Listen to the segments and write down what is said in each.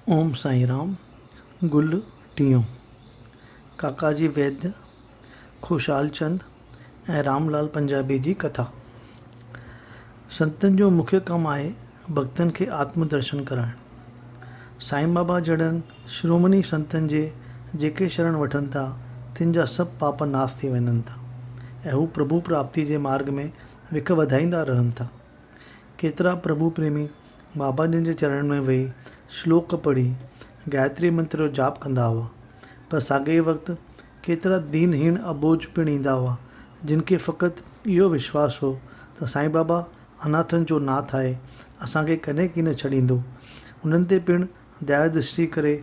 ओम साईं राम। गुल टियों। काकाजी वैद्य, खुशाल चंद ऐं रामलाल पंजाबी जी कथा। संतनि जो मुख्य कमु आहे भक्तनि खे आत्मदर्शन कराइणु। साईं बाबा जड़नि श्रोमणी संतनि जे जेके शरण वठनि था तिन जा सभु पाप नाश थी वञनि था ऐं हू प्रभु प्राप्ति जे मार्ग में विख वधाईंदा रहनि था। केतिरा प्रभु प्रेमी बाबा जिन जे चरण में वेही श्लोक पढ़ी गायत्री मंत्र जो जाप कंदा हुआ, पर साॻे वक़्तु केतिरा दीनहीन अबोझ पिणु ईंदा हुआ जिन खे फ़क़ति इहो विश्वास हो त साईं बाबा अनाथनि जो नाथ आहे, असांखे कॾहिं की न छॾींदो। उन्हनि ते पिणु दया दृष्टि करे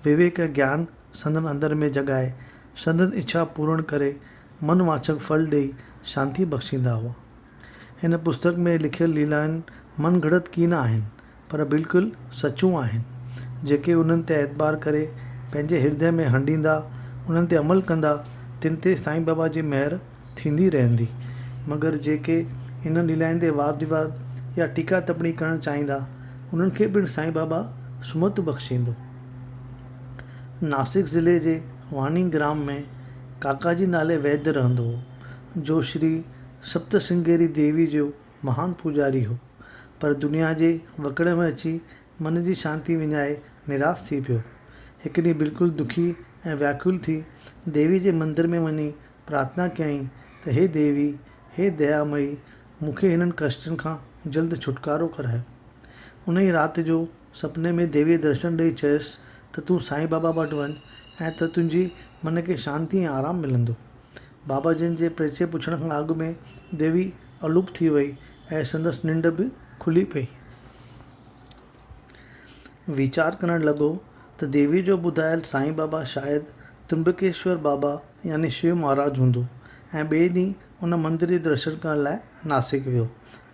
विवेक ज्ञान संदन अंदर में जॻाए संदन इच्छा पूर्ण करे मन वाचक फल ॾेई शांती बख़्शींदा हुआ। हिन पुस्तक में लिखियल लीलाउनि मन घड़त कीन आहिनि, पर बिल्कुलु सचूं आहिनि। जेके उन्हनि ते एतबार करे पंहिंजे हृदय में हंडींदा, उन्हनि ते अमल कंदा, तिन ते साईं बाबा जी महर थींदी रहंदी। मगर जेके इन लीलाउनि ते वाद विवाद या टीका टिप्पणी करणु चाहींदा, उन्हनि खे पिणु साईं बाबा सुमत बख़्शींदो। नासिक ज़िले जे वाणी ग्राम में काकाजी नाले वैद्य रहंदो हो, जो श्री सप्तसिंगेरी देवी जो महान पुजारी हो, पर दुनिया जे वकड़ में अची मन जी शांती विञाए निराश थी पियो। हिकु ॾींहुं बिल्कुलु दुखी ऐं व्याकुल थी देवी जे मंदर में वञी प्रार्थना कयईं त हे देवी, हे दयामयी, मूंखे हिननि कष्टनि खां जल्द छुटकारो करायो। उन ई राति जो सपने में देवी दर्शन ॾेई चयसि त तूं साईं बाबा वटि वञ ऐं त तुंहिंजी मन खे शांती ऐं आराम मिलंदो। बाबा जिन जे परिचय पुछण खां अॻु में देवी अलूप थी वई ऐं संदसि निंड बि खुली पई। वीचार करणु लॻो त देवी जो ॿुधायल साईं बाबा शायदि त्र्यंबकेश्वर बाबा यानी शिव महाराज हूंदो ऐं ॿिए ॾींहुं उन मंदिर जे दर्शन करण लाइ नासिक वियो,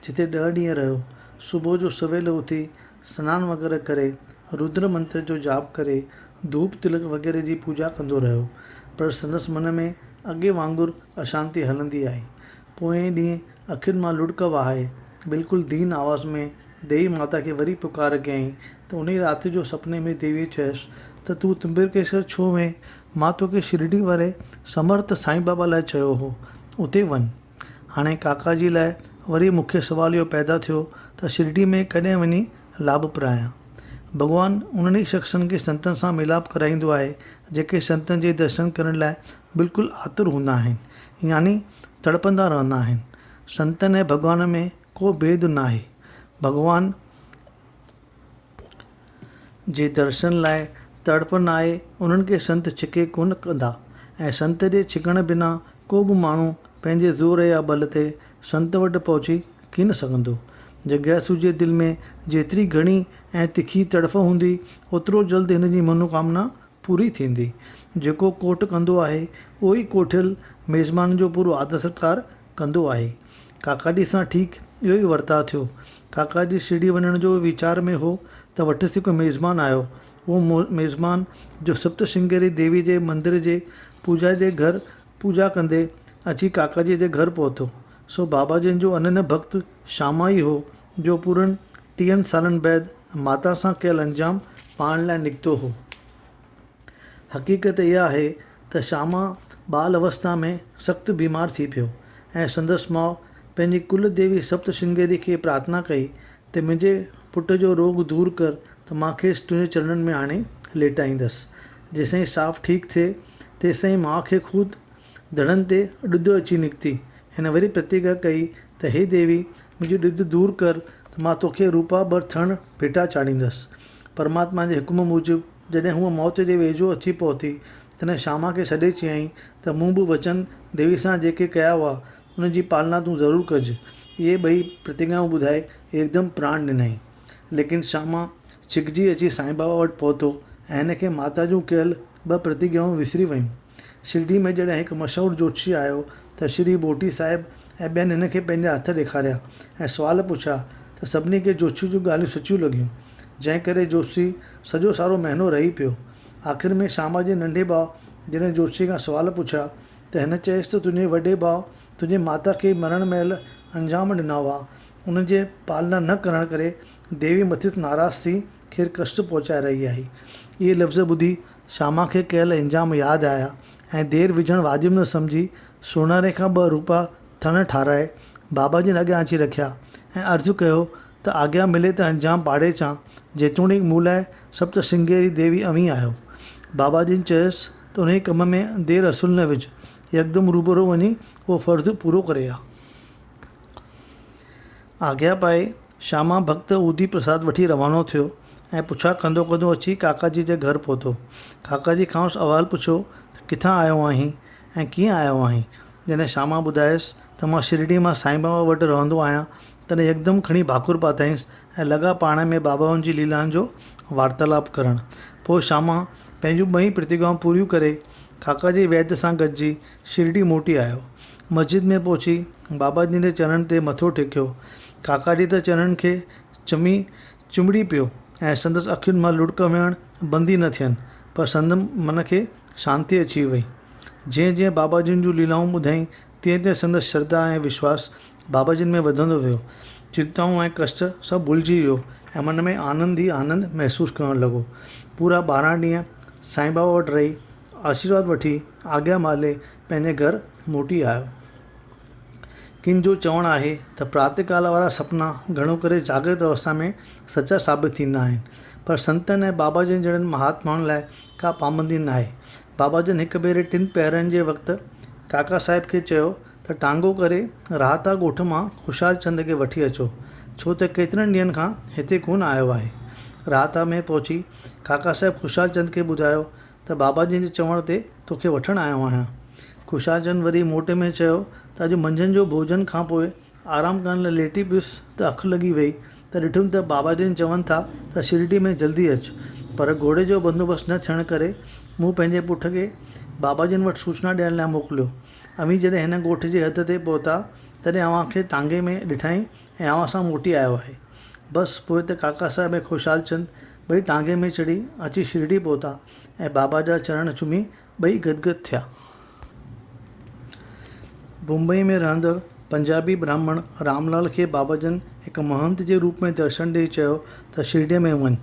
जिते 10 ॾींहं रहियो। सुबुह जो सवेल उथी सनानु वग़ैरह करे रुद्र मंत्र जो जाप करे धूप तिलक वग़ैरह जी पूजा कंदो रहियो, पर संदसि मन में अॻे वांगुरु अशांती हलंदी आई। पोएं ॾींहुं अखियुनि मां लुढ़क वहाए बिल्कुलु दीन आवाज़ में देवी माता खे वरी पुकार कयईं त उन ई राति जो सपने में देवी चयसि त तूं त्र्यंबकेश्वर छो वएं? मां तोखे शिरडी वारे समर्थ साईं बाबा लाइ चयो हो, उते वञ। हाणे काकाजी लाइ वरी मूंखे सुवाल इहो पैदा थियो त शिरडी में कॾहिं वञी लाभ प्रायां। भॻवानु उन्हनि शख़्सनि खे संतनि सां मिलाप कराईंदो आहे जेके संतनि जे दर्शन करण लाइ बिल्कुलु आतुर हूंदा आहिनि, यानी तड़पंदा रहंदा आहिनि। संतनि ऐं भॻवान में को भेद न आहे। भॻवान जे दर्शन लाइ तड़प न आहे, उन्हनि खे संत छिके कोन कंदा ऐं संत जे छिकण बिना को बि माण्हू पंहिंजे ज़ोर या बल ते संत वटि पहुची कीन सघंदो। जिज्ञासु जे दिलि में जेतिरी घणी ऐं तिखी तड़फ हूंदी, ओतिरो जल्द हिन जी मनोकामना पूरी थींदी। जेको कोट कंदो आहे उहो ई कोठियल मेज़मान जो पूरो आदर सत्कार कंदो आहे। काकाजी सां ठीकु इहो ई वर्ताउ थियो। काकाजी शिरडी वञण जो वीचार में हो त वटिसि हिकु मेज़मान आयो। उहो मेज़मान जो सप्तसिंगेरी देवी जे मंदर जे पूजा जे घर पूजा कंदे अची काकाजी जे घर पहुतो। सो बाबा जिन जो अनन्य भक्त श्यामा ई हो, जो पूरनि 30 सालनि बैदि माता सां कयल अंजाम पाइण लाइ निकितो हो। हक़ीक़त इहा आहे त श्यामा बाल अवस्था में सख़्तु बीमार थी पियो ऐं संदसि माउ पंहिंजी कुल देवी सप्तसिंगेरी खे प्रार्थना कई त मुंहिंजे पुट जो रोग दूर कर त मां खेसि तुंहिंजे चरणनि में हाणे लेटाईंदसि। जेसिताईं साफ़ ठीकु थिए तेसिताईं माउ खे ख़ुदि धड़नि ते ॾुध अची निकिती। हिन वरी प्रतिज्ञा कई त हे देवी, मुंहिंजी ॾुध दूर कर त मां तोखे रूपा भर थण भेटा चाढ़ींदसि। परमात्मा जे हुकुम मूजिबि जॾहिं हूअ मौत जे वेझो अची पहुती, तॾहिं श्यामा खे सॾे चयईं त मूं बि वचन देवी सां जेके कया हुआ उन जी पालना तूं ज़रूरु कजि। इहे ॿई प्रतिज्ञाऊं ॿुधाए एकदमि प्राण ॾिनई। लेकिन श्यामा छिकजी अची साईं बाबा वटि पहुतो ऐं हिन खे माता जूं कयल 2 प्रतिज्ञाऊं विसरी वयूं। शिरडी में जॾहिं हिकु मशहूरु जोशी आयो त श्री बोटी साहिबु ऐं ॿियनि हिन खे पंहिंजा हथ ॾेखारिया ऐं सुवाल पुछिया त सभिनी खे जोशी जूं ॻाल्हियूं सचियूं लॻियूं, जंहिं करे जोशी सॼो सारो महीनो रही पियो। आख़िर में श्यामा जे नंढे भाउ जॾहिं जोशी खां सुवाल पुछिया त हिन चयसि त तुंहिंजे वॾे भाउ तुंहिंजे माता खे मरण महिल अंजाम ॾिना हुआ, उन जे पालना न करण करे देवी मथिस नाराज़ थी खे कष्ट पहुचाए रही आहे। इहे लफ़्ज़ ॿुधी श्यामा खे कयल इंजाम यादि आया ऐं देरि विझण वाजिबु न सम्झी सोनारे खां 2 रूपा थण ठाराए बाबा जिन अॻियां अची रखिया ऐं अर्ज़ु कयो त आज्ञा मिले त अंजाम पाड़े अचां, जेतोणीकि मूं लाइ सप्त श्रृंगेरी देवी अवीं आहियो। बाबा जिन चयुसि त उन कम में देरि असुल न विझ, यकदमि रूबरू वञी उहो फ़र्ज़ु पूरो करे आ। आज्ञा पाए श्यामा भक्त ऊधी प्रसाद वठी रवानो थियो ऐं पुछा कंदो कंदो अची काकाजी जे घर पहुतो। काकाजी खांसि अवालु पुछियो त किथां आयो आहीं ऐं कीअं आयो आहीं। जॾहिं श्यामा ॿुधायसि त मां शिरडी मां साईं बाबा वटि रहंदो आहियां, तॾहिं यकदमि खणी भाकुर पाताईंसि ऐं लॻा पाण में बाबाउनि जी लीलाउनि जो वार्तालाप करणु। पोइ श्यामा पंहिंजूं 2 प्रतिज्ञाऊं पूरियूं करे काकाजी वैद्य सां गॾिजी शिरडी मोटी आयो। मस्जिद में पहुची बाबा जी जे चरणनि ते मथो टेकियो। काकाजी त चरणनि खे चुंबड़ी पियो ऐं संदसि अखियुनि मां लुड़क वहणु बंदि न थियनि, पर संदसि मन खे शांती अची वई। जीअं जीअं बाबा जिन जूं लीलाऊं ॿुधाईं तीअं तीअं संदसि श्रद्धा ऐं विश्वास बाबा जिन में वधंदो वियो। चिंताऊं ऐं कष्ट सभु भुलिजी वियो ऐं मन में आनंद ई आनंद महसूसु करणु लॻो। पूरा 12 ॾींहं साईं बाबा वटि रही आशीर्वाद वठी आज्ञा माले पंहिंजे घर मोटी आयो। किन जो चवणु आहे त प्रातःकाल वारा सपना घणो करे जागृत अवस्था में सचा साबित थींदा आहिनि, पर संतनि ऐं बाबा जिन जहिड़नि महात्माउनि लाइ का पाबंदी न आहे। बाबा जिन हिकु भेरे 3 पहरनि जे वक़्तु काका साहिब खे चयो त टांगो करे राहता ॻोठ मां ख़ुशाल चंद खे वठी अचो, छो त केतिरनि ॾींहंनि खां हिते कोन आयो आहे। राहता में पहुची काका साहिब ख़ुशाल चंद खे ॿुधायो त बाबा जिन जे चवण ते तोखे वठणु आयो आहियां। ख़ुशाल चंद वरी मोटे में चयो त अॼु मंझंदि जो भोजन खां पोइ आराम करण लाइ लेटी पियुसि त अखि लॻी वई त ॾिठुमि त बाबा जिन चवनि था त शिरडी में जल्दी अचु, पर घोड़े जो बंदोबस्तु न थियण करे मूं पंहिंजे पुट खे बाबा जिन वटि सूचना ॾियण लाइ मोकिलियो। अवी जॾहिं हिन ॻोठ जे हद ते पहुता तॾहिं अव्हां खे टांगे में ॾिठाई ऐं अव्हां सां मोटी आयो आहे। बसि पोइ त काका साहिब ऐं ख़ुशाल चंद 2 टांगे में चढ़ी अची शिरडी पहुता ऐं बाबा जा चरण चुमी 2 गदगद थिया। मुंबई में रहंदड़ पंजाबी ब्राह्मण रामलाल खे बाबा जन हिकु महंत जे रूप में दर्शन ॾेई चयो त शिरडीअ में वञ।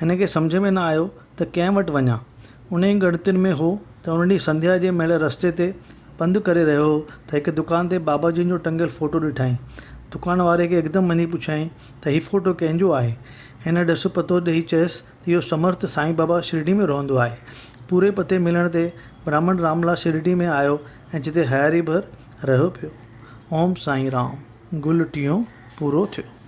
हिन खे सम्झ में न आयो त कंहिं वटि वञा। उन ई ॻणतियुनि में हो त उन ॾींहुं संध्या जे महिल रस्ते ते पंधु करे रहियो हो त हिकु दुकान ते बाबा जिन जो टंगियल फ़ोटो ॾिठाई। दुकान वारे खे एकदमि मनी पुछाईं त हीउ फ़ोटो कंहिंजो आहे। हिन ॾसु पतो ॾेई चयसि त इहो समर्थ साईं बाबा शिरडी में रहंदो आहे। पूरे पते मिलण ते ब्राह्मण रामलाल शिरडी में आयो ऐं जिते हयारी भर रहियो पियो। ओम साईं राम। गुल टियों पूरो थियो।